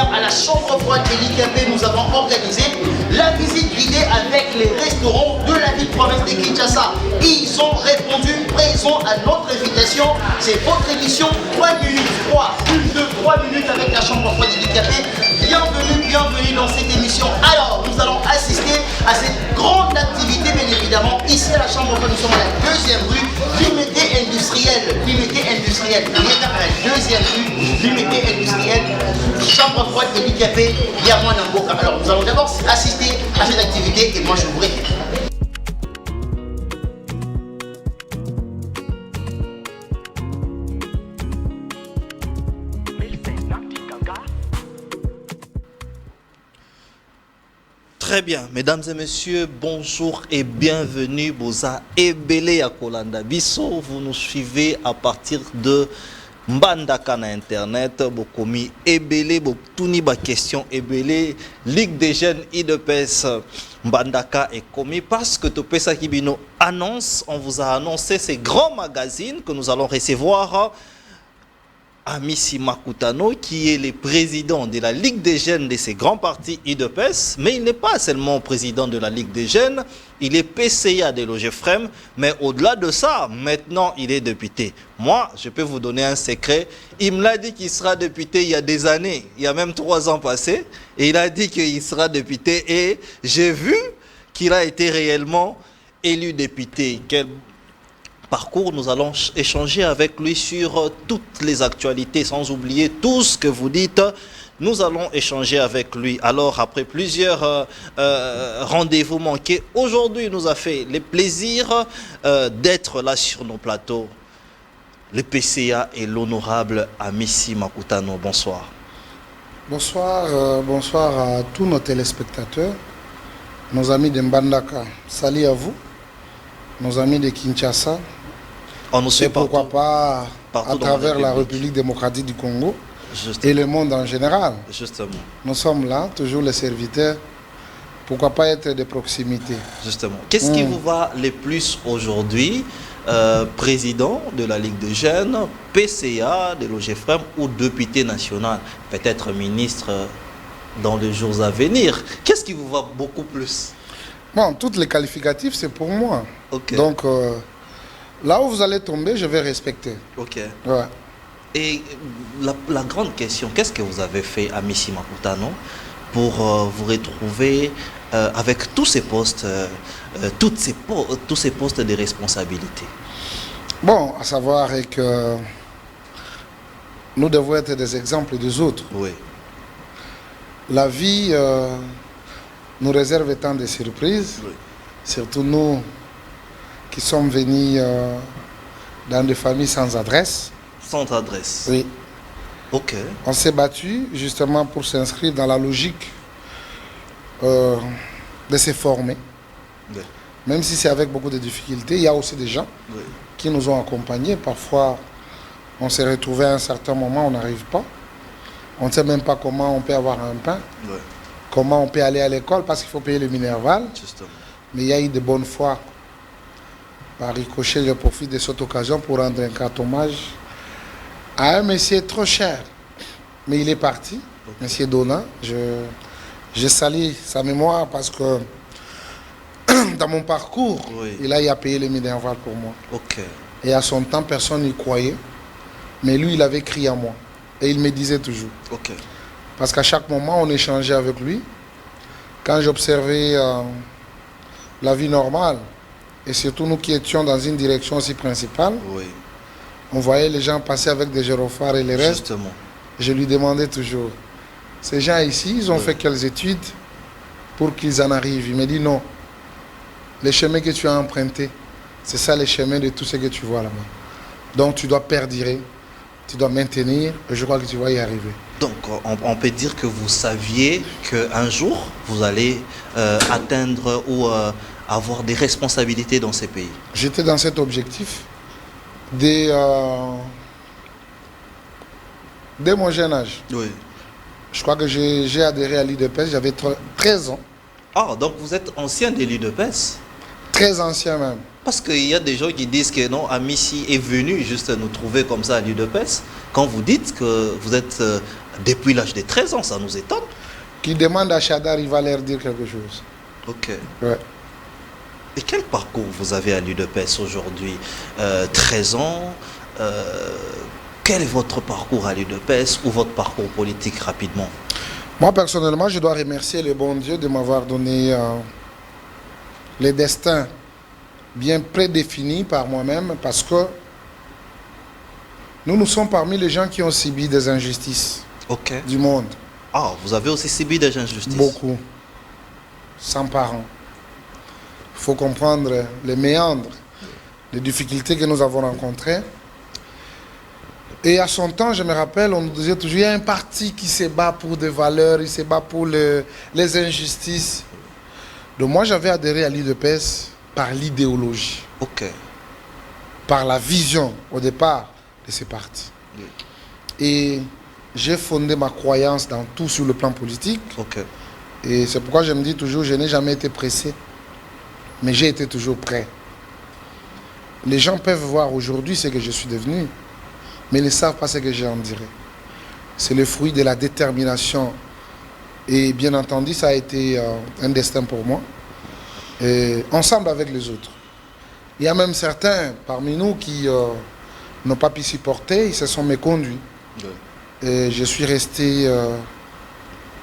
hier, à la chambre froide de l'IKP, nous avons organisé la visite guidée avec les restaurants de la ville-province de Kinshasa. Ils ont répondu présent à notre invitation. C'est votre émission 3 minutes 3, plus de 3 minutes avec la chambre froide de l'IKP. Bienvenue, bienvenue dans cette émission. Alors, nous allons assister à cette grande activité, bien évidemment. Ici à la chambre froide, nous sommes à la deuxième rue, l'unité industrielle. L'unité industrielle. On est à la deuxième rue, l'unité industrielle, chambre froide de l'IKP, Yamon Namboka. Alors, nous allons d'abord assister à cette activité et moi je vous récupère. Très bien, mesdames et messieurs, bonjour et bienvenue. Boza Ebele à Kolanda Bisso, vous nous suivez à partir de Mbandaka na internet, Bokomi Ebele, Botuni ba question Ebele, Ligue des jeunes IDPS Mbandaka est commis parce que Topesa Kibino annonce, on vous a annoncé ces grands magazines que nous allons recevoir. Amissi Makutano, qui est le président de la Ligue des jeunes de ces grands partis IDPS, mais il n'est pas seulement président de la Ligue des jeunes, il est PCA de l'OGFREM, mais au-delà de ça, maintenant il est député. Moi, je peux vous donner un secret, il me l'a dit qu'il sera député il y a des années, il y a même 3 ans passés, et il a dit qu'il sera député, et j'ai vu qu'il a été réellement élu député. Quel parcours, nous allons échanger avec lui sur toutes les actualités, sans oublier tout ce que vous dites. Nous allons échanger avec lui. Alors, après plusieurs rendez-vous manqués, aujourd'hui, nous a fait le plaisir d'être là sur nos plateaux. Le PCA et l'honorable Amissi Makutano. Bonsoir. Bonsoir, bonsoir à tous nos téléspectateurs, nos amis de Mbandaka. Salut à vous, nos amis de Kinshasa. On nous suit et pourquoi pas partout à travers la République démocratique du Congo. Justement. Et le monde en général. Justement. Nous sommes là, toujours les serviteurs. Pourquoi pas être de proximité. Justement. Qu'est-ce qui vous va le plus aujourd'hui, président de la Ligue des jeunes, PCA de l'OGFREM ou député national, peut-être ministre dans les jours à venir? Qu'est-ce qui vous va beaucoup plus? Bon, toutes les qualificatifs, c'est pour moi. Okay. Donc, là où vous allez tomber, je vais respecter. Ok. Ouais. Et la grande question, qu'est-ce que vous avez fait à Amissi Makutano pour vous retrouver avec tous ces postes, tous ces postes de responsabilité? Bon, à savoir que nous devons être des exemples des autres. Oui. La vie nous réserve tant de surprises, oui. Surtout nous qui sommes venus dans des familles sans adresse. Sans adresse? Oui. Ok. On s'est battu justement pour s'inscrire dans la logique de se former. Oui. Même si c'est avec beaucoup de difficultés, il y a aussi des gens oui. qui nous ont accompagnés. Parfois, on s'est retrouvé à un certain moment, on n'arrive pas. On ne sait même pas comment on peut avoir un pain, oui. comment on peut aller à l'école parce qu'il faut payer le Minerval. Justement. Mais il y a eu de bonnes fois. Par ricochet, je profite de cette occasion pour rendre un grand hommage à un monsieur trop cher. Mais il est parti, okay. Monsieur Dona. Je salue sa mémoire parce que dans mon parcours, oui. il a payé le Minerval pour moi. Okay. Et à son temps, personne n'y croyait. Mais lui, il avait crié à moi. Et il me disait toujours. Okay. Parce qu'à chaque moment, on échangeait avec lui. Quand j'observais la vie normale, et surtout nous qui étions dans une direction aussi principale, oui. on voyait les gens passer avec des gyrophares et les restes. Justement. Je lui demandais toujours, ces gens ici, ils ont oui. fait quelles études pour qu'ils en arrivent? Il me dit non, les chemins que tu as empruntés, c'est ça les chemins de tout ce que tu vois là-bas. Donc tu dois perdurer, tu dois maintenir, et je crois que tu vas y arriver. Donc on peut dire que vous saviez qu'un jour, vous allez atteindre ou avoir des responsabilités dans ces pays. J'étais dans cet objectif dès mon jeune âge. Oui. Je crois que j'ai adhéré à l'IDPS, j'avais 13 ans. Ah, donc vous êtes ancien de l'IDPS? Très ancien même. Parce qu'il y a des gens qui disent que non, Amici est venu juste nous trouver comme ça à l'UDPS. Quand vous dites que vous êtes depuis l'âge de 13 ans, ça nous étonne. Qui demande à Chadar, il va leur dire quelque chose. Ok. Ouais. Et quel parcours vous avez à l'UDPS aujourd'hui 13 ans. Quel est votre parcours à l'UDPS ou votre parcours politique rapidement? Moi, personnellement, je dois remercier le bon Dieu de m'avoir donné les destins bien prédéfinis par moi-même, parce que nous sommes parmi les gens qui ont subi des injustices du monde. Ah, vous avez aussi subi des injustices? Beaucoup. Sans parents. Il faut comprendre les méandres, les difficultés que nous avons rencontrées. Et à son temps, je me rappelle, on nous disait toujours, il y a un parti qui se bat pour des valeurs, il se bat pour les injustices. Donc moi, j'avais adhéré à l'UDPS par l'idéologie, par la vision au départ de ces partis. Et j'ai fondé ma croyance dans tout sur le plan politique. Et c'est pourquoi je me dis toujours, je n'ai jamais été pressé, mais j'ai été toujours prêt. Les gens peuvent voir aujourd'hui ce que je suis devenu, mais ils ne savent pas ce que j'ai en dirai. C'est le fruit de la détermination. Et bien entendu, ça a été un destin pour moi. Et ensemble avec les autres. Il y a même certains parmi nous qui n'ont pas pu supporter, ils se sont méconduits. Et je suis resté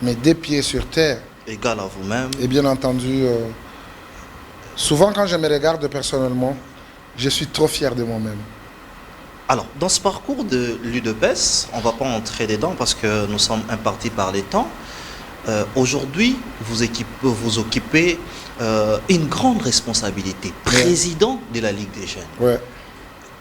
mes 2 pieds sur terre. Égal à vous-même. Et bien entendu, souvent quand je me regarde personnellement, je suis trop fier de moi-même. Alors, dans ce parcours de l'UDPS, on ne va pas entrer dedans parce que nous sommes impartis par les temps. Aujourd'hui, vous occupez une grande responsabilité, président de la Ligue des Jeunes.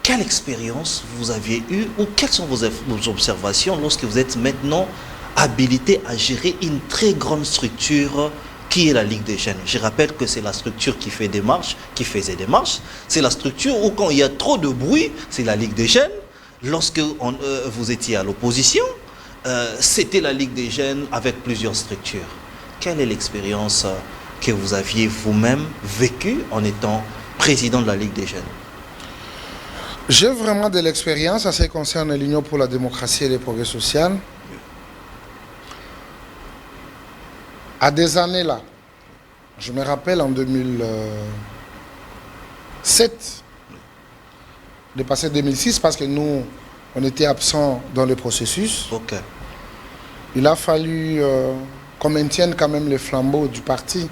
Quelle expérience vous aviez eue ou quelles sont vos observations lorsque vous êtes maintenant habilité à gérer une très grande structure qui est la Ligue des Jeunes? Je rappelle que c'est la structure qui fait des marches, qui faisait des marches. C'est la structure où quand il y a trop de bruit, c'est la Ligue des Jeunes. Lorsque vous étiez à l'opposition, c'était la Ligue des Jeunes avec plusieurs structures. Quelle est l'expérience que vous aviez vous-même vécue en étant président de la Ligue des Jeunes? J'ai vraiment de l'expérience en ce qui concerne l'Union pour la démocratie et le progrès social. À des années là, je me rappelle en 2007, dépassé 2006, parce que nous, on était absents dans le processus. Il a fallu qu'on maintienne quand même le flambeau du parti.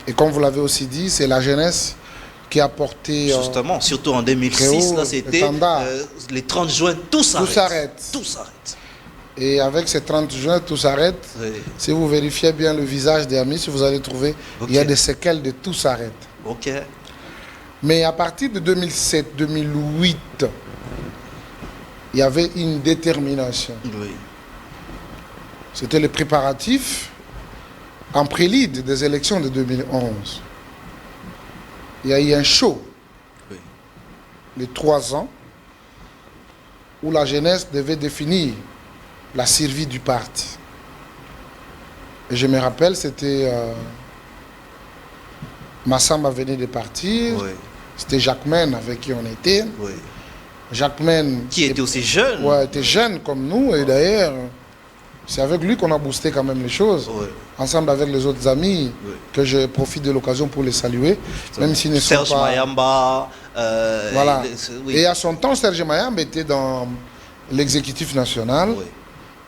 Et comme vous l'avez aussi dit, c'est la jeunesse qui a porté... Justement, surtout en 2006, là c'était les 30 juin, tout s'arrête. Tout s'arrête. Et avec ces 30 juin, tout s'arrête. Si vous vérifiez bien le visage des amis, si vous allez trouver, il y a des séquelles de tout s'arrête. Mais à partir de 2007-2008, il y avait une détermination. C'était le préparatif en prélude des élections de 2011. Il y a eu un show de 3 ans où la jeunesse devait définir la survie du parti. Et je me rappelle, c'était Massamba venait de partir, c'était Jacquemain avec qui on était. Jacquemain qui était aussi jeune. Était jeune comme nous, et d'ailleurs c'est avec lui qu'on a boosté quand même les choses, ensemble avec les autres amis, que je profite de l'occasion pour les saluer, même s'ils ne sont pas... Serge Mayamba. Voilà. Et à son temps, Serge Mayamba était dans l'exécutif national.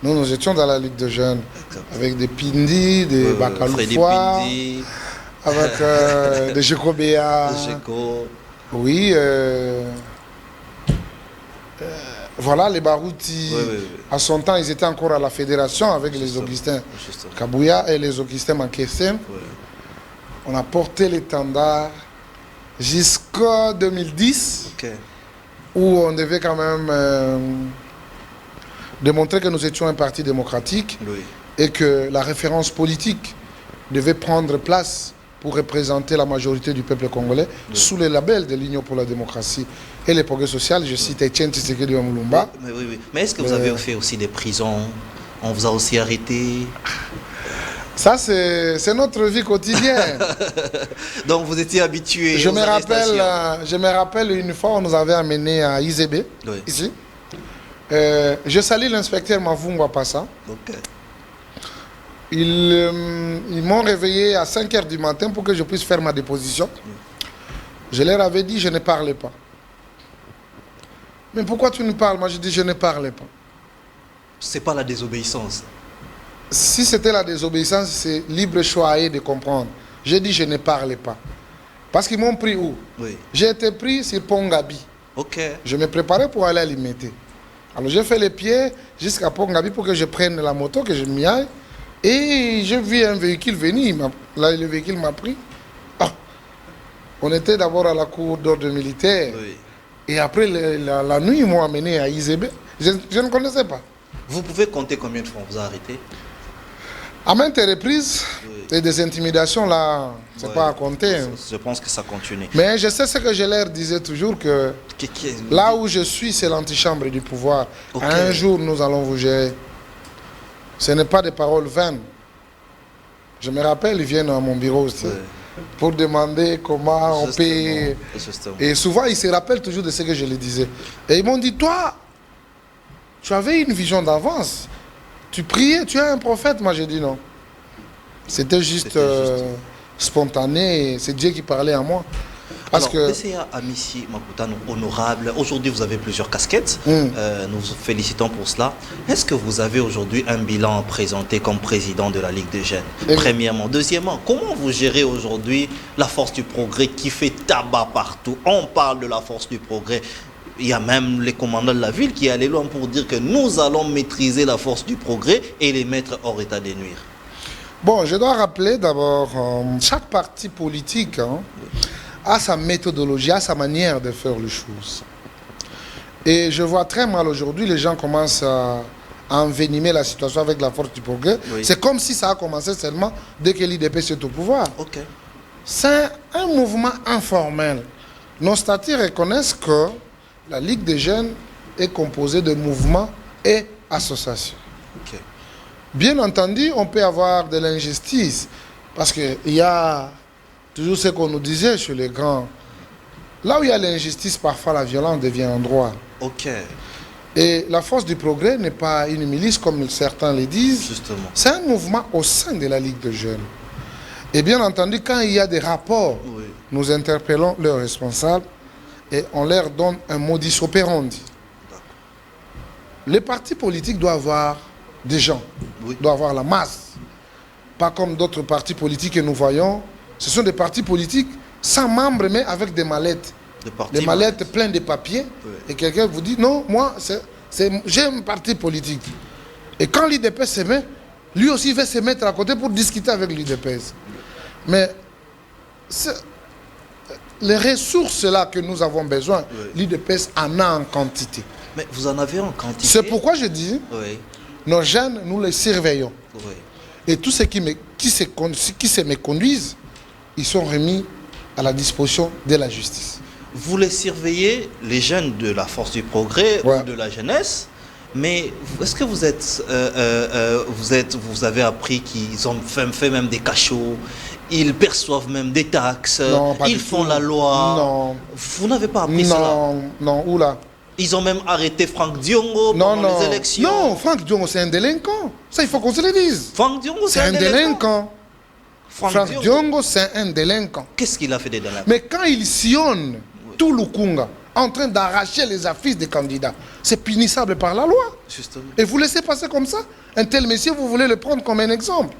Nous étions dans la Ligue de jeunes, avec des Pindi, des Bakaloufoua, avec des Jekobea. Oui. Voilà, les Barouti. À son temps, ils étaient encore à la fédération avec les Augustins Kabouya et les Augustins Mankessem. On a porté l'étendard jusqu'en 2010, où on devait quand même démontrer que nous étions un parti démocratique et que la référence politique devait prendre place pour représenter la majorité du peuple congolais sous le label de l'Union pour la démocratie et le progrès social. Je cite Etienne Tshisekedi Mulumba. Mais est-ce que vous avez fait aussi des prisons? On vous a aussi arrêté? Ça, c'est notre vie quotidienne. Donc vous étiez habitué Je aux arrestations. je me rappelle une fois, on nous avait amenés à Izébé, Oui. ici. Je salue l'inspecteur Mavungwa Passa. Ok. Ils m'ont réveillé à 5 h du matin pour que je puisse faire ma déposition. Je leur avais dit, je ne parlais pas. Mais pourquoi tu ne parles? Moi, je dis, je ne parlais pas. C'est pas la désobéissance. Si c'était la désobéissance, c'est libre choix à eux de comprendre. J'ai dit, je ne parlais pas. Parce qu'ils m'ont pris où? Oui. J'ai été pris sur Pongabi. Ok. Je me préparais pour aller à Limete. Alors j'ai fait les pieds jusqu'à Pongabi pour que je prenne la moto, que je m'y aille. Et j'ai vu un véhicule venir. Là, le véhicule m'a pris. Ah. On était d'abord à la cour d'ordre militaire. Oui. Et après, la nuit, ils m'ont amené à Izébé. Je ne connaissais pas. Vous pouvez compter combien de fois on vous a arrêté? À maintes reprises, Oui. et des intimidations, là, c'est Ouais. pas à compter. Je pense que ça continue. Mais je sais ce que je leur disais toujours, que là où je suis, c'est l'antichambre du pouvoir. Ok. Un jour, nous allons vous gérer. Ce n'est pas des paroles vaines. Je me rappelle, ils viennent à mon bureau aussi, Ouais. pour demander comment on paye. Justement. Et souvent, ils se rappellent toujours de ce que je leur disais. Et ils m'ont dit, toi, tu avais une vision d'avance. Tu priais, tu es un prophète. Moi, j'ai dit non. C'était juste spontané. C'est Dieu qui parlait à moi. Parce Alors, que... PCA Amici Makutano, honorable, aujourd'hui vous avez plusieurs casquettes, nous vous félicitons pour cela. Est-ce que vous avez aujourd'hui un bilan à présenter comme président de la Ligue des Jeunes? Premièrement. Deuxièmement, comment vous gérez aujourd'hui la force du progrès qui fait tabac partout? On parle de la force du progrès. Il y a même les commandants de la ville qui allaient loin pour dire que nous allons maîtriser la force du progrès et les mettre hors état de nuire. Bon, je dois rappeler d'abord, chaque parti politique a sa méthodologie, a sa manière de faire les choses. Et je vois très mal aujourd'hui, les gens commencent à envenimer la situation avec la force du progrès. Oui. C'est comme si ça a commencé seulement dès que l'IDPS est au pouvoir. Ok. C'est un mouvement informel. Nos statuts reconnaissent que la Ligue des jeunes est composée de mouvements et associations. Ok. Bien entendu, on peut avoir de l'injustice, parce qu'il y a toujours ce qu'on nous disait chez les grands. Là où il y a l'injustice, parfois la violence devient un droit. Ok. Et la force du progrès n'est pas une milice comme certains le disent. Justement. C'est un mouvement au sein de la Ligue des jeunes. Et bien entendu, quand il y a des rapports, Oui. nous interpellons leurs responsables et on leur donne un modus operandi. Les partis politiques doivent avoir des gens, Oui. doivent avoir la masse. Pas comme d'autres partis politiques que nous voyons. Ce sont des partis politiques sans membres, mais avec des mallettes. Des mallettes pleines de papiers. Oui. Et quelqu'un vous dit, non, moi, j'ai un parti politique. Et quand l'IDPS se met, lui aussi va se mettre à côté pour discuter avec l'IDPS. Mais les ressources-là que nous avons besoin, Oui. l'IDPS en a en quantité. Mais vous en avez en quantité. C'est pourquoi je dis, Oui. nos jeunes, nous les surveillons. Oui. Et tous ceux qui se méconduisent, ils sont remis à la disposition de la justice. Vous les surveillez, les jeunes de la force du progrès Ouais. ou de la jeunesse, mais est-ce que vous avez appris qu'ils ont fait même des cachots, ils perçoivent même des taxes, Non, pas ils du font tout. la loi? Non. Vous n'avez pas appris cela? Non, oula. Ils ont même arrêté Franck Diongo pendant les élections. Non, Franck Diongo, c'est un délinquant. Ça, il faut qu'on se le dise. Franck Diongo, C'est un délinquant. Franck Franck Diongo, Diongo, c'est un délinquant. qu'est-ce qu'il a fait de délinquant? Mais quand il sillonne tout Lukunga en train d'arracher les affiches des candidats, c'est punissable par la loi. Justement. Et vous laissez passer comme ça. Un tel monsieur, vous voulez le prendre comme un exemple.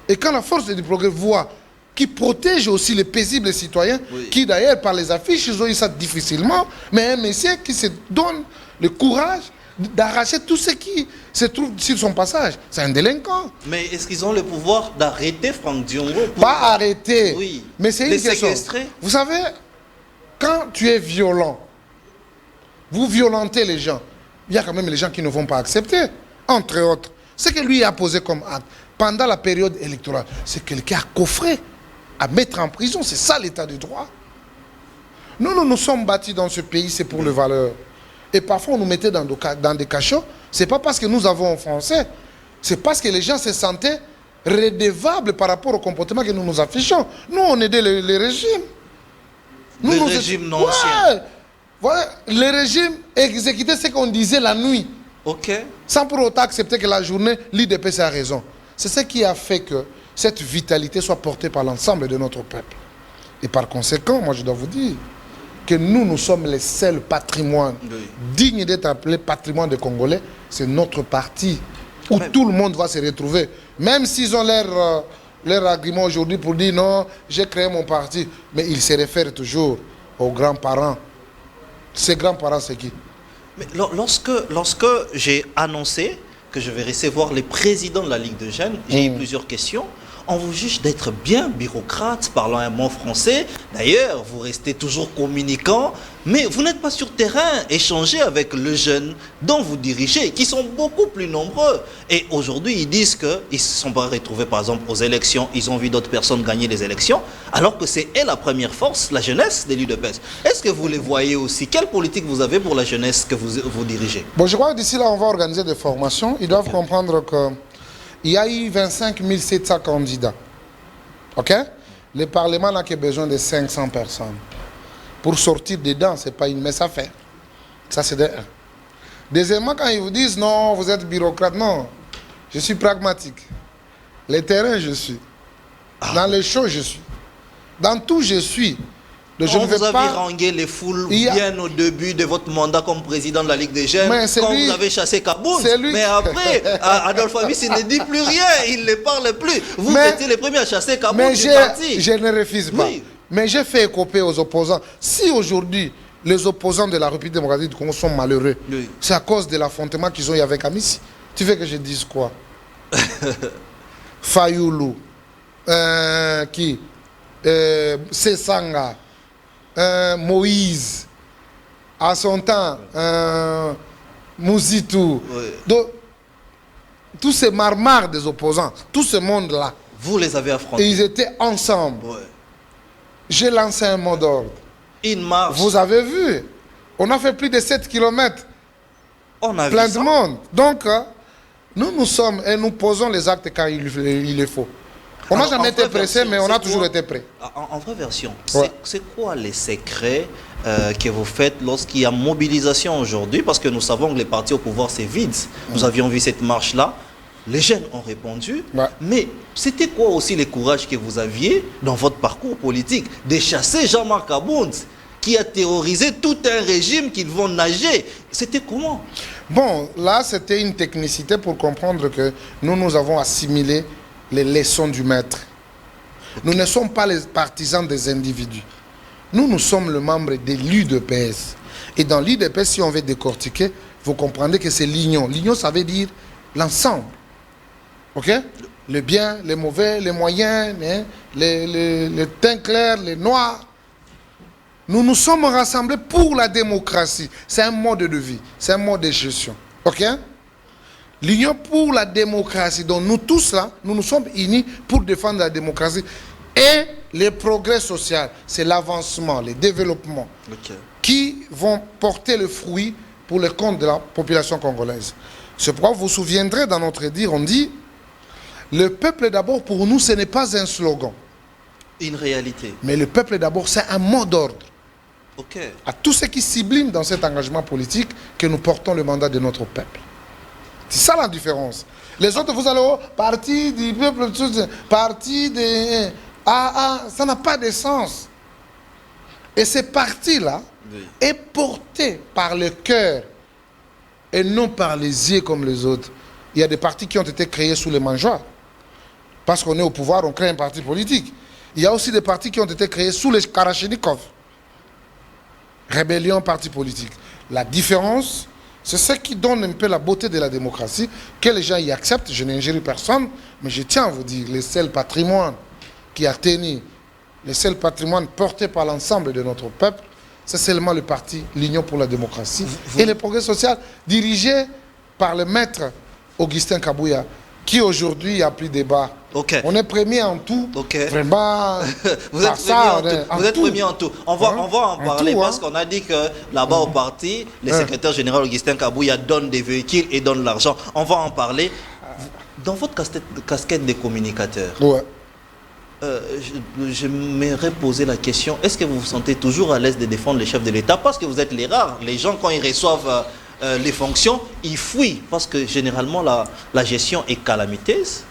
Et quand la force du progrès voit qui protège aussi les paisibles citoyens, Oui. qui d'ailleurs par les affiches, ils ont eu ça difficilement, mais un monsieur qui se donne le courage d'arracher tout ce qui se trouve sur son passage. C'est un délinquant. Mais est-ce qu'ils ont le pouvoir d'arrêter Franck Diongo pour... Pas arrêter. Oui. Mais c'est Les une question. séquestrer. Vous savez, quand tu es violent, vous violentez les gens, il y a quand même les gens qui ne vont pas accepter. Entre autres, ce que lui a posé comme acte pendant la période électorale, c'est quelqu'un a coffré à mettre en prison. C'est ça l'état de droit. Nous nous sommes bâtis dans ce pays, c'est pour les valeurs. Et parfois, on nous mettait dans des cachots. Ce n'est pas parce que nous avons offensé, c'est parce que les gens se sentaient redevable par rapport au comportement que nous nous affichons. Nous, on aidait les régimes. Les régimes non anciens. Voilà, les régimes exécutaient ce qu'on disait la nuit. Ok. Sans pour autant accepter que la journée, l'IDPS a raison. C'est ce qui a fait que cette vitalité soit portée par l'ensemble de notre peuple. Et par conséquent, moi je dois vous dire que nous sommes les seuls patrimoines dignes d'être appelés patrimoine des Congolais. C'est notre parti où tout le monde va se retrouver. Même s'ils ont leur argument aujourd'hui pour dire non, j'ai créé mon parti. Mais ils se réfèrent toujours aux grands-parents. Ces grands-parents, c'est qui? Mais lorsque j'ai annoncé que je vais recevoir les présidents de la Ligue de jeunes, j'ai eu plusieurs questions. On vous juge d'être bien bureaucrate, parlant un mot français. D'ailleurs, vous restez toujours communicant, mais vous n'êtes pas sur terrain, échanger avec les jeunes dont vous dirigez, qui sont beaucoup plus nombreux. Et aujourd'hui, ils disent qu'ils ne se sont pas retrouvés, par exemple, aux élections. Ils ont vu d'autres personnes gagner les élections, alors que c'est la première force, la jeunesse de l'UDPS. Est-ce que vous les voyez aussi? Quelle politique vous avez pour la jeunesse que vous dirigez? Bon, je crois que d'ici là, on va organiser des formations. Ils doivent comprendre que il y a eu 25 700 candidats. OK? Le Parlement n'a que besoin de 500 personnes. Pour sortir dedans, ce n'est pas une messe à faire. Ça, c'est de un. Deuxièmement, quand ils vous disent non, vous êtes bureaucrate, non. Je suis pragmatique. Les terrains, je suis. Dans les choses, je suis. Dans tout, je suis. Je ne vous avez rangé les foules bien au début de votre mandat comme président de la Ligue des jeunes, quand vous avez chassé Kaboun. Mais après, Adolphe Amissi ne dit plus rien, il ne parle plus. Vous étiez les premiers à chasser Kaboun, c'est parti. Je ne refuse pas. Oui. Mais j'ai fait écoper aux opposants. Si aujourd'hui, les opposants de la République démocratique du Congo sont malheureux, c'est à cause de l'affrontement qu'ils ont eu avec Amissi. Tu veux que je dise quoi? Fayoulou, Sessanga, Moïse, à son temps, Mouzitou, tous ces marmars des opposants, tout ce monde-là. Vous les avez affrontés. Et ils étaient ensemble. J'ai lancé un mot d'ordre. Une marche. Vous avez vu, on a fait plus de 7 km. On a plein vu de monde. Donc, nous sommes et nous posons les actes quand il le faut. On n'a jamais été pressé, mais on a toujours été prêt. En vraie version, c'est quoi les secrets que vous faites lorsqu'il y a mobilisation aujourd'hui? Parce que nous savons que les partis au pouvoir, c'est vide. Nous avions vu cette marche-là. Les jeunes ont répondu. Mais c'était quoi aussi le courage que vous aviez dans votre parcours politique de chasser Jean-Marc Abound, qui a terrorisé tout un régime qu'ils vont nager? C'était comment? Bon, là, c'était une technicité pour comprendre que nous avons assimilé les leçons du maître. Nous ne sommes pas les partisans des individus. Nous sommes le membre de l'UDPS. Et dans l'UDPS, si on veut décortiquer, vous comprenez que c'est l'union. L'union, ça veut dire l'ensemble. OK? Le bien, les mauvais, les moyens, les teints clairs, les noirs. Nous nous sommes rassemblés pour la démocratie. C'est un mode de vie. C'est un mode de gestion. OK? L'Union pour la démocratie, donc nous tous là, nous nous sommes unis pour défendre la démocratie et le progrès social, c'est l'avancement, le développement qui vont porter le fruit pour le compte de la population congolaise. C'est pourquoi vous vous souviendrez dans notre dire, on dit, le peuple d'abord pour nous, ce n'est pas un slogan. Une réalité. Mais le peuple d'abord, c'est un mot d'ordre. À tous ceux qui subliment dans cet engagement politique que nous portons le mandat de notre peuple. C'est ça la différence. Les autres, vous allez au parti du peuple, parti de... ça n'a pas de sens. Et ce parti-là est porté par le cœur et non par les yeux comme les autres. Il y a des partis qui ont été créés sous les mangeoires. Parce qu'on est au pouvoir, on crée un parti politique. Il y a aussi des partis qui ont été créés sous les Karachnikov. Rébellion, parti politique. La différence... c'est ce qui donne un peu la beauté de la démocratie, que les gens y acceptent. Je n'ingérie personne, mais je tiens à vous dire, le seul patrimoine qui a tenu, le seul patrimoine porté par l'ensemble de notre peuple, c'est seulement le parti, l'Union pour la démocratie et le progrès social, dirigé par le maître Augustin Kabouya, qui aujourd'hui a pris débat. On est premier en tout. Vraiment. Vous êtes premier en tout. On va en parler parce qu'on a dit que là-bas au parti, le secrétaire général Augustin Kabouya donne des véhicules et donne l'argent. On va en parler. Dans votre casquette de communicateur, Ouais. Je m'aimerais poser la question, est-ce que vous vous sentez toujours à l'aise de défendre les chefs de l'État? Parce que vous êtes les rares. Les gens, quand ils reçoivent les fonctions, ils fuient. Parce que généralement, la gestion est calamiteuse.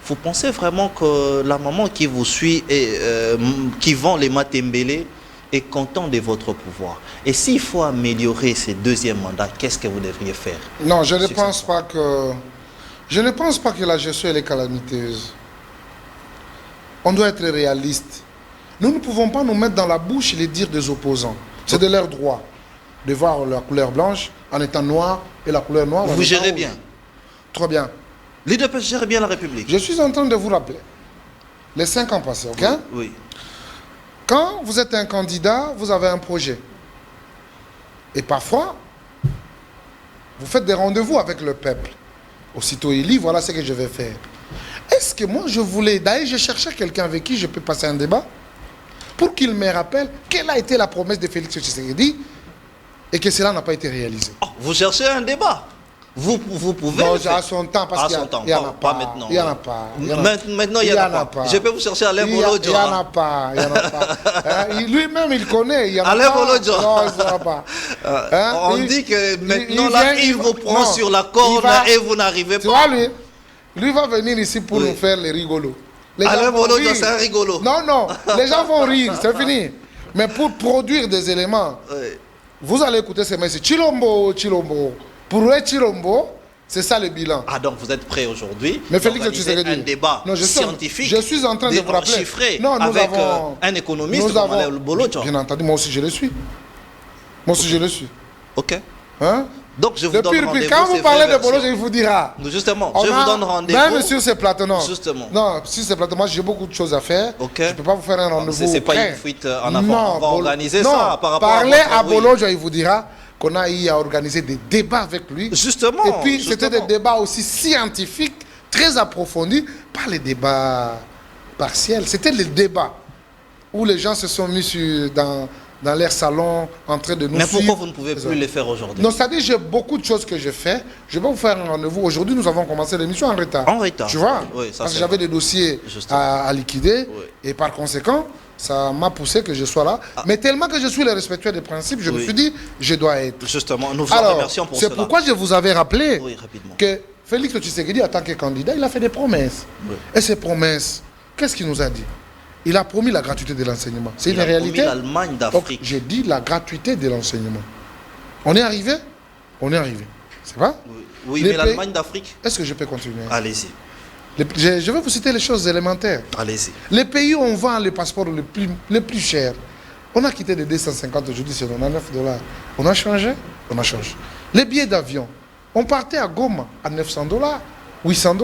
Vous pensez vraiment que la maman qui vous suit et qui vend les matembele est content de votre pouvoir? Et s'il faut améliorer ces deuxièmes mandats, qu'est-ce que vous devriez faire? Non, je ne pense pas que... Je ne pense pas que la gestion elle est calamiteuse. On doit être réaliste. Nous ne pouvons pas nous mettre dans la bouche les dires des opposants. C'est de leur droit de voir la couleur blanche en étant noir et la couleur noire. Vous gérez bien. Très bien. L'UDPS gère bien la République. Je suis en train de vous rappeler les 5 ans passés, ok? Oui. Quand vous êtes un candidat, vous avez un projet. Et parfois, vous faites des rendez-vous avec le peuple. Aussitôt il dit, voilà ce que je vais faire. Est-ce que moi je voulais, d'ailleurs je cherchais quelqu'un avec qui je peux passer un débat pour qu'il me rappelle quelle a été la promesse de Félix Tshisekedi et que cela n'a pas été réalisé. Oh, vous cherchez un débat? Vous pouvez. Non, à son temps, parce qu'il n'y en a pas. Maintenant. Il n'y en a pas. Maintenant, il n'y en a pas. Je peux vous chercher Alain Bolodjo. Il n'y en a pas. Il n'y en a pas. Lui-même, il connaît. Alain Bolodjo. Non, il n'y en a pas. On dit que maintenant, il vous prend sur la corde et vous n'arrivez pas. Tu vois, lui va venir ici pour nous faire les rigolos. Alain Bolodjo, c'est un rigolo. Non, non. Les gens vont rire, c'est fini. Mais pour produire des éléments, vous allez écouter ces messieurs. Chilombo, Chilombo. Pour eux, Chilombo, c'est ça le bilan. Ah, donc vous êtes prêts aujourd'hui mais Félix Tshisekedi, un débat scientifique. Je suis en train de vous rappeler. Chiffré non, nous avec avons, un économiste comme Alain Bolodjo. Bien entendu, moi aussi je le suis. Moi aussi je le suis. Ok. Hein? Donc je vous donne rendez-vous. Quand vous parlez de Bolodjo, il vous dira. Justement, je vous donne rendez-vous. Même sur ces plateaux, non. Justement. Non, sur ces plateaux, moi j'ai beaucoup de choses à faire. Okay. Je ne peux pas vous faire un rendez-vous. C'est pas une fuite en avant. Non, on va organiser ça par rapport parlez à Bolodjo, il vous dira qu'on a eu à organiser des débats avec lui. Justement. Et puis c'était des débats aussi scientifiques, très approfondis, pas les débats partiels. C'était les débats où les gens se sont mis dans leur salon en train de nous suivre. Mais pourquoi vous ne pouvez plus les faire aujourd'hui? Non, c'est-à-dire j'ai beaucoup de choses que je fais. Je vais vous faire un rendez-vous. Aujourd'hui, nous avons commencé l'émission en retard. En retard. Tu vois? Oui, ça, parce que j'avais des dossiers à liquider. Oui. Et par conséquent, ça m'a poussé que je sois là. Ah. Mais tellement que je suis le respectueux des principes, je me suis dit, je dois être. Justement, nous vous remercions pour cela. C'est pourquoi je vous avais rappelé rapidement, que Félix Tshisekedi, en tant que candidat, il a fait des promesses. Oui. Et ces promesses, qu'est-ce qu'il nous a dit? Il a promis la gratuité de l'enseignement. C'est une réalité. Il a promis l'Allemagne d'Afrique. J'ai dit la gratuité de l'enseignement. On est arrivé? On est arrivé. C'est pas? Oui, mais l'Allemagne d'Afrique. Est-ce que je peux continuer? Allez-y. Je vais vous citer les choses élémentaires. Allez-y. Les pays où on vend les passeports les plus chers, on a quitté de 250, aujourd'hui c'est $99. On a changé? On a changé. Les billets d'avion, on partait à Goma à $900, $800.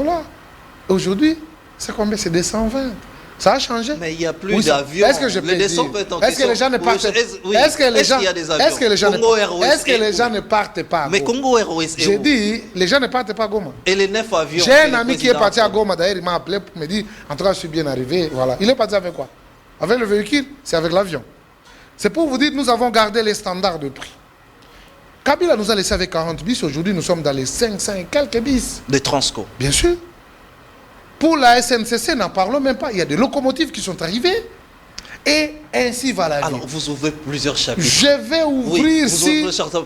Aujourd'hui, c'est combien? C'est 220. Ça a changé. Mais il n'y a plus d'avions. Est-ce que je peux dire? Est-ce que les gens ne partent pas? Est-ce que les gens ne partent pas? Mais Congo Airways. J'ai dit, les gens ne partent pas à Goma. Et les 9 avions. J'ai un ami qui est parti à Goma, d'ailleurs, il m'a appelé pour me dire, en tout cas, je suis bien arrivé. Voilà. Il est parti avec quoi? Avec le véhicule, c'est avec l'avion. C'est pour vous dire, nous avons gardé les standards de prix. Kabila nous a laissé avec 40 bis. Aujourd'hui, nous sommes dans les 500 et quelques bis. Des Transco. Bien sûr. Pour la SNCC, n'en parlons même pas. Il y a des locomotives qui sont arrivées. Et ainsi va la vie. Alors, vous ouvrez plusieurs chapitres. Je vais ouvrir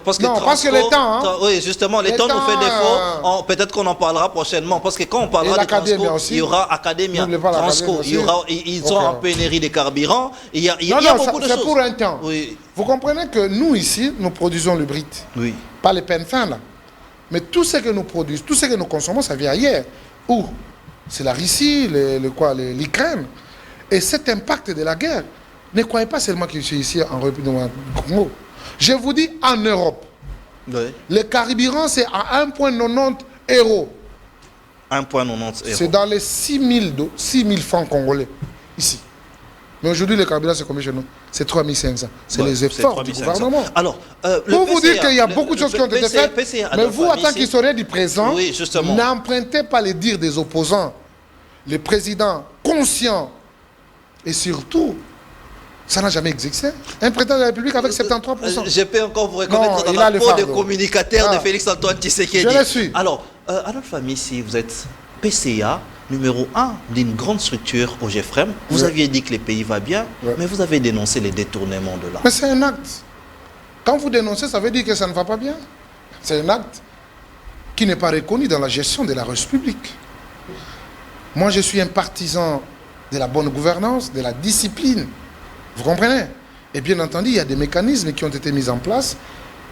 parce que non, parce que le temps... Hein, oui, justement, le temps nous fait défaut. Peut-être qu'on en parlera prochainement. Parce que quand on parlera de Transco, il y aura Academia. Transco, ils sont en pénurie de carburant. Il y a beaucoup de choses. C'est pour un temps. Oui. Vous comprenez que nous, ici, nous produisons le Brit. Oui. Pas les peines fins, là. Mais tout ce que nous produisons, tout ce que nous consommons, ça vient ailleurs. Où? C'est la Russie, l'Ukraine. Et cet impact de la guerre, ne croyez pas seulement que je suis ici en République du Congo. Je vous dis, en Europe, le carburant, c'est à 1,90 €. 1,90 €. C'est dans les 6 000 francs congolais, ici. Mais aujourd'hui, le carburant, c'est combien chez nous? C'est 3 500. C'est les efforts du gouvernement. Alors, pour vous dire qu'il y a beaucoup de choses qui ont été faites, mais vous, en tant qu'historien du présent, n'empruntez pas les dires des opposants. Les présidents conscients et surtout, ça n'a jamais existé. Un président de la République avec 73%. Je peux encore vous reconnaître dans la peau de communicateur de Félix Antoine Tshisekedi. Je le suis. Alors, à notre famille, si vous êtes PCA, numéro 1 d'une grande structure au GFREM. Vous aviez dit que les pays va bien, mais vous avez dénoncé les détournements de là. Mais c'est un acte. Quand vous dénoncez, ça veut dire que ça ne va pas bien. C'est un acte qui n'est pas reconnu dans la gestion de la ressource publique. Moi, je suis un partisan de la bonne gouvernance, de la discipline. Vous comprenez? Et bien entendu, il y a des mécanismes qui ont été mis en place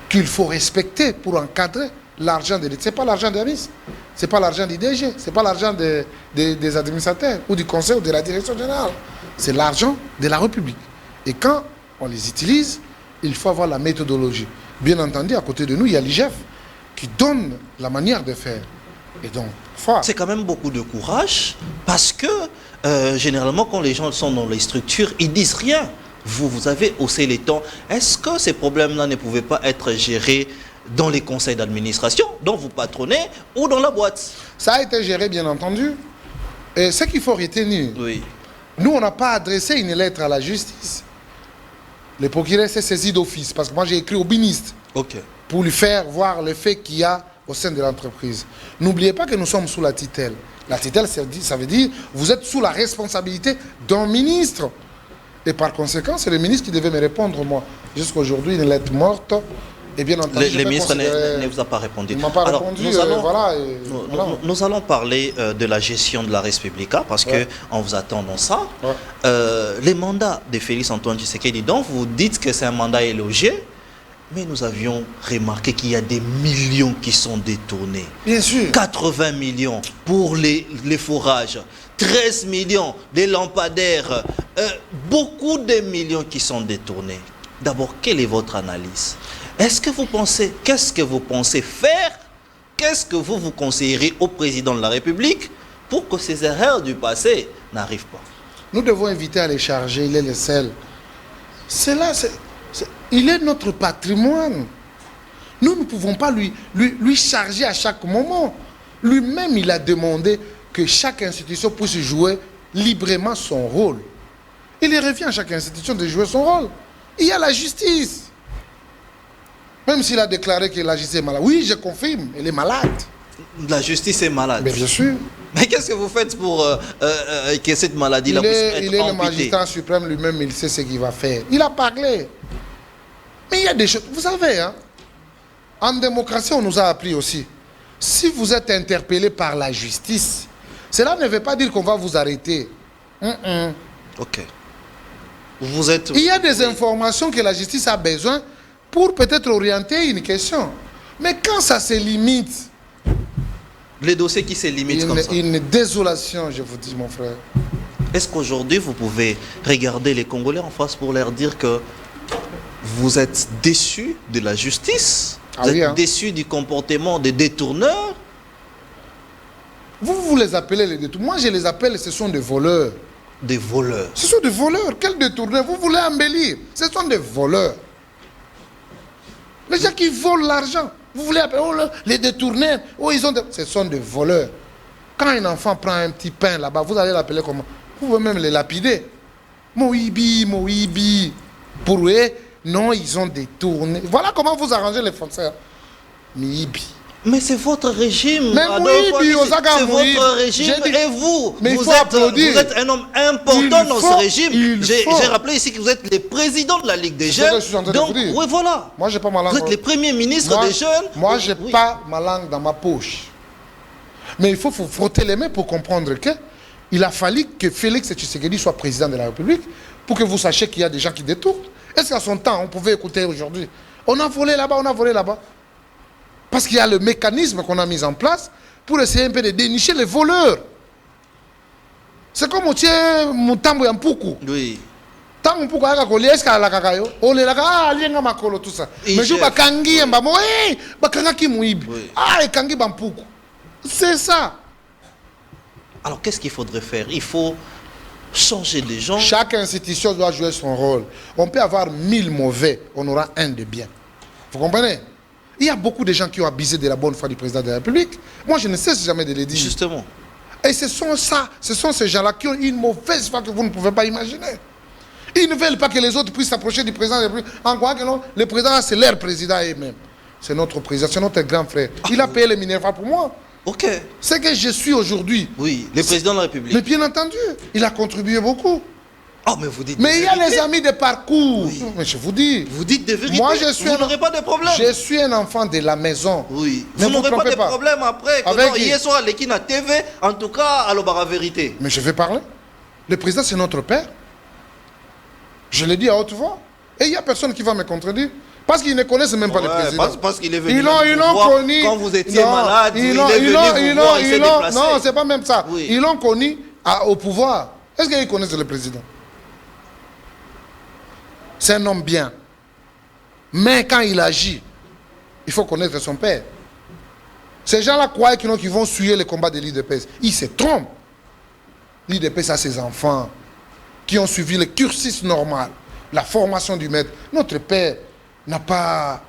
qu'il faut respecter pour encadrer l'argent de l'État. Ce n'est pas l'argent des ministres, ce n'est pas l'argent du DG, ce n'est pas l'argent des administrateurs ou du conseil ou de la direction générale. C'est l'argent de la République. Et quand on les utilise, il faut avoir la méthodologie. Bien entendu, à côté de nous, il y a l'IGF qui donne la manière de faire. Et donc, c'est quand même beaucoup de courage parce que généralement, quand les gens sont dans les structures, ils disent rien. Vous avez haussé les tons. Est-ce que ces problèmes-là ne pouvaient pas être gérés dans les conseils d'administration, dont vous patronnez, ou dans la boîte? Ça a été géré, bien entendu. Et ce qu'il faut retenir, nous, on n'a pas adressé une lettre à la justice. Le procureur s'est saisi d'office, parce que moi, j'ai écrit au ministre pour lui faire voir le fait qu'il y a au sein de l'entreprise. N'oubliez pas que nous sommes sous la tutelle. La tutelle, ça veut dire vous êtes sous la responsabilité d'un ministre. Et par conséquent, c'est le ministre qui devait me répondre, moi. Jusqu'à aujourd'hui, une lettre morte. Et bien entendu, le ministre ne vous a pas répondu. Il ne m'a pas répondu. Nous allons parler de la gestion de la Respublica parce qu'on vous attend dans ça. Les mandats de Félix Antoine Tshisekedi, donc vous dites que c'est un mandat élogé, mais nous avions remarqué qu'il y a des millions qui sont détournés. Bien sûr. 80 millions pour les forages, 13 millions des lampadaires, beaucoup de millions qui sont détournés. D'abord, quelle est votre analyse? Est-ce que vous pensez, qu'est-ce que vous pensez faire? Qu'est-ce que vous conseillerez au président de la République pour que ces erreurs du passé n'arrivent pas? Nous devons éviter à les charger, il est le seul. Il est notre patrimoine. Nous ne pouvons pas lui charger à chaque moment. Lui-même, il a demandé que chaque institution puisse jouer librement son rôle. Il revient à chaque institution de jouer son rôle. Il y a la justice. Même s'il a déclaré que la justice est malade. Oui, je confirme, elle est malade. La justice est malade. Mais bien sûr. Mais qu'est-ce que vous faites pour que cette maladie-là puisse être amputée? Il est le magistrat suprême lui-même, il sait ce qu'il va faire. Il a parlé. Mais il y a des choses. Vous savez, hein, en démocratie, on nous a appris aussi. Si vous êtes interpellé par la justice, cela ne veut pas dire qu'on va vous arrêter. Ok. Il y a des informations que la justice a besoin pour peut-être orienter une question. Mais quand ça se limite... Les dossiers qui se limitent comme ça. Une désolation, je vous dis, mon frère. Est-ce qu'aujourd'hui, vous pouvez regarder les Congolais en face pour leur dire que vous êtes déçus de la justice? Vous êtes déçus du comportement des détourneurs? Vous les appelez les détourneurs. Moi, je les appelle, ce sont des voleurs. Des voleurs? Ce sont des voleurs. Quels détourneurs? Vous voulez embellir? Ce sont des voleurs. Les gens qui volent l'argent. Vous voulez appeler les détourneurs? Ce sont des voleurs. Quand un enfant prend un petit pain là-bas, vous allez l'appeler comment? Vous pouvez même les lapider. Moïbi, Moïbi. Pour eux, non, ils ont détourné. Voilà comment vous arrangez les Français. Moïbi. Mais c'est votre régime. Mais Moïbi, c'est votre régime. Et vous, vous êtes un homme important dans ce régime. J'ai rappelé ici que vous êtes les présidents de la Ligue des jeunes. Donc, oui, voilà. Moi, j'ai pas ma langue. Vous êtes les premiers ministres des jeunes. Moi, j'ai pas ma langue dans ma poche. Mais il faut frotter les mains pour comprendre que il a fallu que Félix Tshisekedi soit président de la République pour que vous sachiez qu'il y a des gens qui détournent. Est-ce qu'à son temps, on pouvait écouter aujourd'hui? On a volé là-bas, on a volé là-bas. Parce qu'il y a le mécanisme qu'on a mis en place pour essayer un peu de dénicher les voleurs. C'est comme au tien Mutambo et Mpoukou. Oui. Tant Mpoukou a collé, est-ce qu'il y a la kakayo? On les a lienga makolo, tout ça. Mais je vais kangi et mbamo, bakanga ki mouibi. Ah, et kangi bampoukou. C'est ça. Alors qu'est-ce qu'il faudrait faire? Il faut changer les gens. Chaque institution doit jouer son rôle. On peut avoir 1000 mauvais, on aura un de bien. Vous comprenez? Il y a beaucoup de gens qui ont abusé de la bonne foi du président de la République. Moi, je ne cesse jamais de le dire. Justement. Et ce sont ces gens-là qui ont une mauvaise foi que vous ne pouvez pas imaginer. Ils ne veulent pas que les autres puissent s'approcher du président de la République. En quoi que non, le président, c'est leur président eux-mêmes. C'est notre président, c'est notre grand frère. Il a payé les minéraux pour moi. Ok. Ce que je suis aujourd'hui. Oui, le président de la République. Mais bien entendu, il a contribué beaucoup. Oh, mais vous dites. Mais il y a les amis de parcours. Oui. Mais je vous dis. Vous dites des vérités. Moi, je suis vous n'aurez pas de problème. Je suis un enfant de la maison. Oui. Mais Vous n'aurez pas trompez de problème après. Avec Que hier soir, l'équipe à TV, en tout cas, à la vérité. Mais je vais parler. Le président, c'est notre père. Je l'ai dit à haute voix. Et il n'y a personne qui va me contredire. Parce qu'ils ne connaissent même pas le président. Parce qu'il est venu. Ils l'ont connu. Quand vous étiez malade, il est venu vous voir, il s'est déplacé. Non, c'est pas même ça. Oui. Ils l'ont connu au pouvoir. Est-ce qu'ils connaissent le président? C'est un homme bien. Mais quand il agit, il faut connaître son père. Ces gens-là croient qu'ils vont suivre le combat de l'IDPS. Ils se trompent. L'IDPS a ses enfants qui ont suivi le cursus normal, la formation du maître. Notre père n'a pas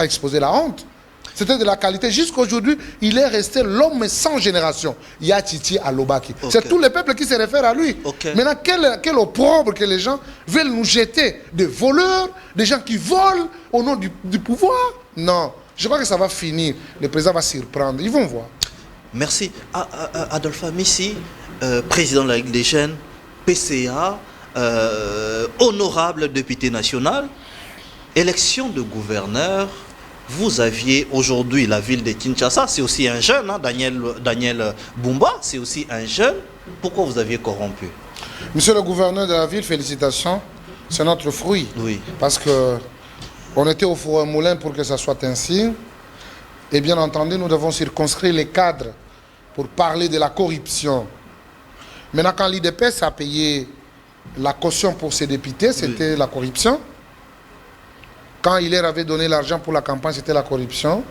exposé la honte. C'était de la qualité. Jusqu'aujourd'hui, il est resté l'homme sans génération. Yatiti Alobaki. Okay. C'est tout le peuple qui se réfère à lui. Okay. Maintenant, quel opprobre que les gens veulent nous jeter. Des voleurs, des gens qui volent au nom du pouvoir. Non. Je crois que ça va finir. Le président va s'y reprendre. Ils vont voir. Merci. Adolphe Amissi, président de la Ligue des jeunes, PCA, honorable député national, élection de gouverneur. Vous aviez aujourd'hui la ville de Kinshasa, c'est aussi un jeune, hein, Daniel Bumba, c'est aussi un jeune. Pourquoi vous aviez corrompu? Monsieur le gouverneur de la ville, félicitations. C'est notre fruit. Oui. Parce que on était au four à moulin pour que ça soit ainsi. Et bien entendu, nous devons circonscrire les cadres pour parler de la corruption. Maintenant, quand l'IDPS a payé la caution pour ses députés, c'était la corruption. Quand il leur avait donné l'argent pour la campagne, c'était la corruption.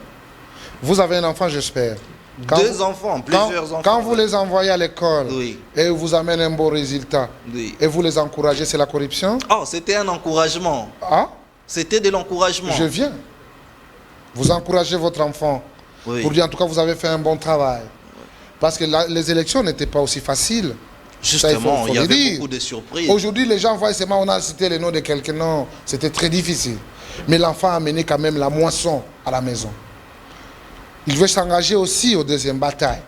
Vous avez un enfant, j'espère. Plusieurs enfants. Quand vous les envoyez à l'école oui. et vous amènez un bon résultat, oui. et vous les encouragez, c'est la corruption? Oh, c'était un encouragement. Ah? C'était de l'encouragement. Je viens. Vous encouragez votre enfant. Oui. Pour dire en tout cas, vous avez fait un bon travail. Parce que les élections n'étaient pas aussi faciles. Justement, il y avait beaucoup de surprises. Aujourd'hui, les gens voient seulement, on a cité le nom de quelqu'un. Non, c'était très difficile. Mais l'enfant a amené quand même la moisson à la maison. Il veut s'engager aussi aux deuxième bataille.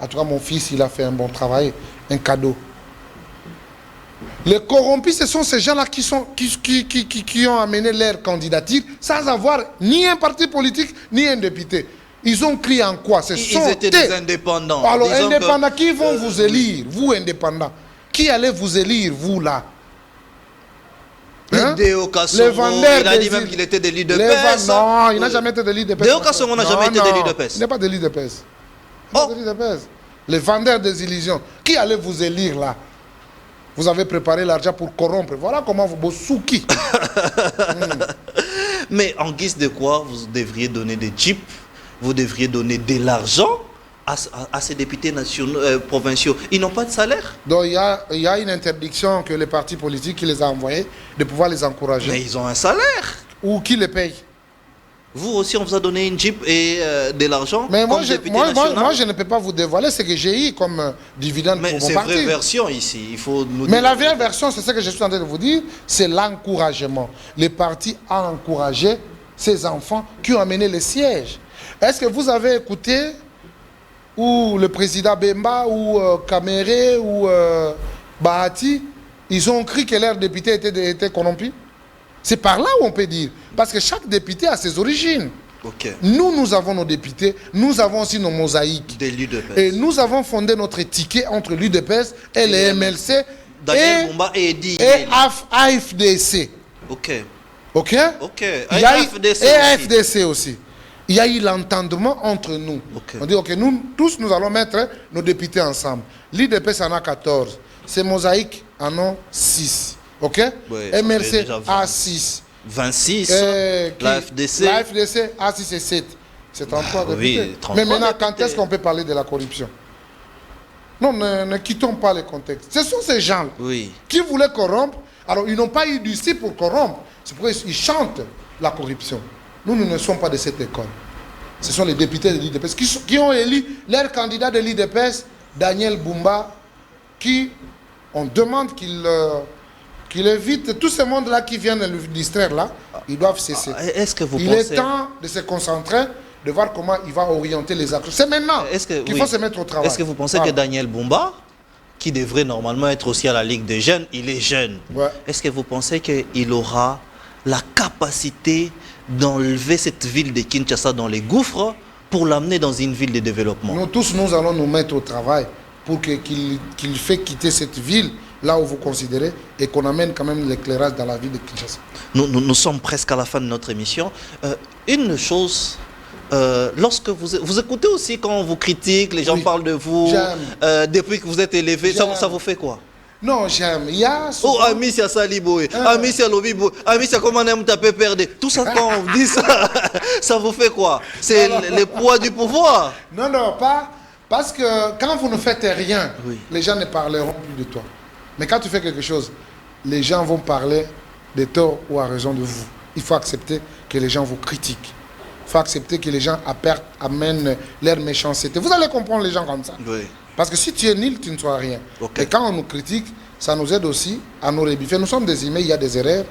En tout cas, mon fils, il a fait un bon travail, un cadeau. Les corrompus, ce sont ces gens-là qui ont amené leur candidature sans avoir ni un parti politique, ni un député. Ils ont crié en quoi? Ils étaient des indépendants. Alors, indépendants, qui vont vous élire? Vous, indépendants. Qui allez vous élire, vous, là? Hein? Deo Kassongo, il a dit même qu'il était de l'IDPS. Non, il n'a jamais été de l'IDPS. Deo Kassongo n'a jamais été de l'IDPS. Il n'est pas de l'IDPS. Les vendeurs des illusions. Qui allait vous élire, là? Vous avez préparé l'argent pour corrompre. Voilà comment vous bossouki. Mais en guise de quoi vous devriez donner des jeeps, vous devriez donner de l'argent à ces députés nationaux, provinciaux. Ils n'ont pas de salaire. Donc il y a une interdiction que les partis politiques qui les a envoyés de pouvoir les encourager. Mais ils ont un salaire. Ou qui les paye? Vous aussi, on vous a donné une jeep et de l'argent. Mais moi, je ne peux pas vous dévoiler ce que j'ai eu comme dividende pour mon parti. Mais c'est vraie version ici. Il faut nous Mais la vraie version, c'est ce que je suis en train de vous dire, c'est l'encouragement. Le parti a encouragé ces enfants qui ont amené les sièges. Est-ce que vous avez écouté ou le président Bemba ou Kamere ou Bahati, ils ont cru que leurs députés étaient corrompus? C'est par là où on peut dire. Parce que chaque député a ses origines. Okay. Nous avons nos députés, nous avons aussi nos mosaïques. Et nous avons fondé notre ticket entre l'UDPS et les MLC Daniel Bumba et AFDC. Ok. Ok? Ok. Et AFDC aussi. Il y a eu l'entendement entre nous. Okay. On dit, ok, nous tous, nous allons mettre nos députés ensemble. L'UDPS en a 14. Ces mosaïques en ont 6. Ok? Oui, MLC a 6. 26. La FDC a 6 et 7. C'est 33 députés. Oui, 33 mais maintenant, députés. quand est-ce qu'on peut parler de la corruption? Non, ne quittons pas le contexte. Ce sont ces gens qui voulaient corrompre. Alors, ils n'ont pas eu d'ici pour corrompre. C'est pourquoi ils chantent la corruption. Nous ne sommes pas de cette école. Ce sont les députés de l'IDPS qui ont élu leur candidat de l'IDPS, Daniel Bumba, qui, on demande qu'il évite tout ce monde-là qui vient de le distraire là. Ils doivent cesser. Est-ce que vous pensez... Il est temps de se concentrer de voir comment il va orienter les actions. C'est maintenant qu'il faut se mettre au travail. Est-ce que vous pensez que Daniel Bumba, qui devrait normalement être aussi à la Ligue des jeunes, il est jeune. Ouais. Est-ce que vous pensez qu'il aura la capacité d'enlever cette ville de Kinshasa dans les gouffres pour l'amener dans une ville de développement? Nous tous, nous allons nous mettre au travail pour qu'il fait quitter cette ville, là où vous considérez, et qu'on amène quand même l'éclairage dans la ville de Kinshasa. Nous sommes presque à la fin de notre émission. Une chose... lorsque vous écoutez aussi quand on vous critique, les gens parlent de vous, depuis que vous êtes élevé, ça vous fait quoi? Non, j'aime. Il y a souvent... Oh, Amicia Saliboy, Amicia Lobibo, Amicia comment on aime taper perdre. Tout ça, quand on vous dit ça, ça vous fait quoi? C'est le poids du pouvoir? Non, non, pas. Parce que quand vous ne faites rien, les gens ne parleront plus de toi. Mais quand tu fais quelque chose, les gens vont parler de tort ou à raison de vous. Il faut accepter que les gens vous critiquent. Il faut accepter que les gens amènent leur méchanceté. Vous allez comprendre les gens comme ça. Oui. Parce que si tu es nul, tu ne seras rien. Okay. Et quand on nous critique, ça nous aide aussi à nous rebiffer. Nous sommes des humains, il y a des erreurs.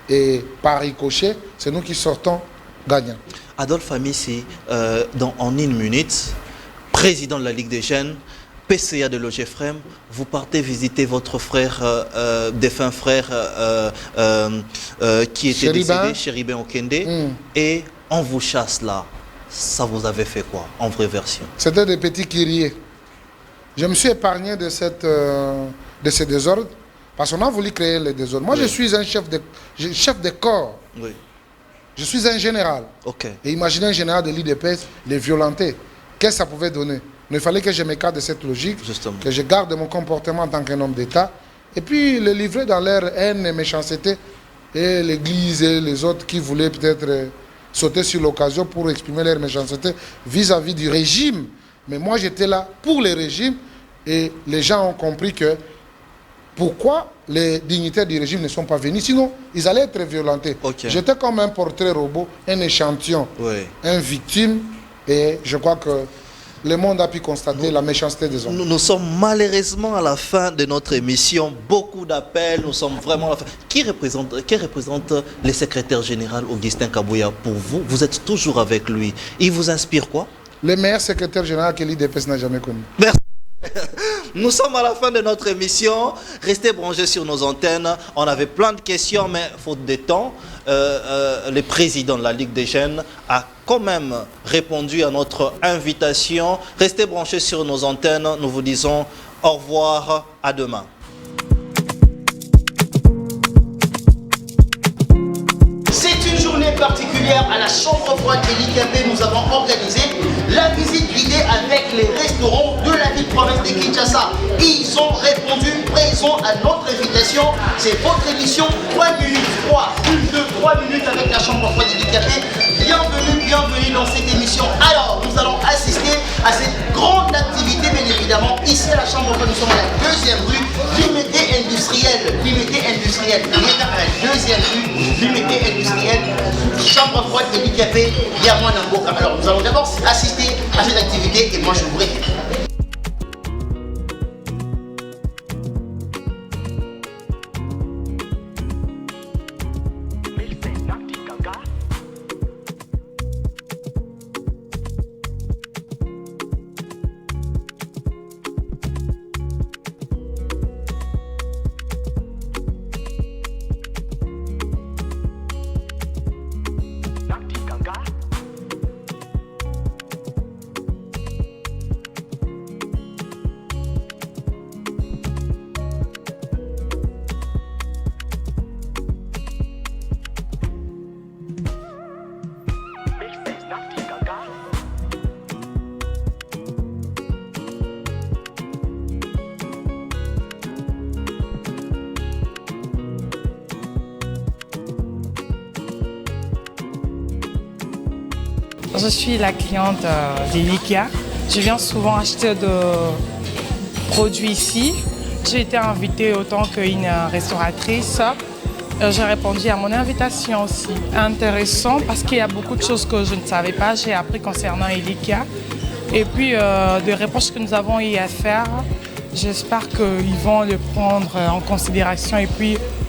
Et par ricochet, c'est nous qui sortons gagnants. Adolphe Amissi, en une minute, président de la Ligue des jeunes, PCA de l'OGFREM, vous partez visiter votre frère, défunt frère qui était décédé, Chéribin Okende, et on vous chasse là. Ça vous avait fait quoi, en vraie version? C'était des petits qui riaient. Je me suis épargné de ces désordres parce qu'on a voulu créer les désordres. Moi, je suis un chef de corps. Oui. Je suis un général. Okay. Et imaginez un général de l'IDPS les violenter. Qu'est-ce que ça pouvait donner? Il fallait que je m'écarte de cette logique, justement, que je garde mon comportement en tant qu'un homme d'État, et puis les livrer dans leur haine et méchanceté, et l'Église et les autres qui voulaient peut-être sauter sur l'occasion pour exprimer leur méchanceté vis-à-vis du régime. Mais moi, j'étais là pour le régime, et les gens ont compris que pourquoi les dignitaires du régime ne sont pas venus, sinon ils allaient être violentés. Okay. J'étais comme un portrait robot, un échantillon, une victime, et je crois que le monde a pu constater la méchanceté des hommes. Nous sommes malheureusement à la fin de notre émission. Beaucoup d'appels, nous sommes vraiment à la fin. Qui représente le secrétaire général Augustin Kabouya pour vous? Vous êtes toujours avec lui. Il vous inspire quoi? Le meilleur secrétaire général que l'IDPS n'a jamais connu. Merci. Nous sommes à la fin de notre émission. Restez branchés sur nos antennes. On avait plein de questions, mais faute de temps, le président de la Ligue des jeunes a quand même répondu à notre invitation. Restez branchés sur nos antennes. Nous vous disons au revoir, à demain. C'est une journée particulière à la chambre froide de l'IKP. Nous avons organisé la visite guidée avec les restaurants de la ville province de Kinshasa. Ils ont répondu présent à notre invitation. C'est votre émission 3 minutes 3, une de 3 minutes avec la chambre froide de l'IKP. Bienvenue dans cette émission. Alors, nous allons assister à cette grande activité, bien évidemment. Ici à la chambre froide, nous sommes à la deuxième rue, Limité industrielle. Limité industrielle. À la deuxième rue, Limité industrielle. Chambre froide de l'IKP, Yamouan Namboka. Alors, nous allons d'abord assister à cette activité et moi je vous récupère. Je suis la cliente d'Elikia. Je viens souvent acheter de produits ici. J'ai été invitée autant qu'une restauratrice. J'ai répondu à mon invitation aussi. Intéressant parce qu'il y a beaucoup de choses que je ne savais pas. J'ai appris concernant Elikia. Et puis, des réponses que nous avons eu à faire, j'espère qu'ils vont le prendre en considération et puis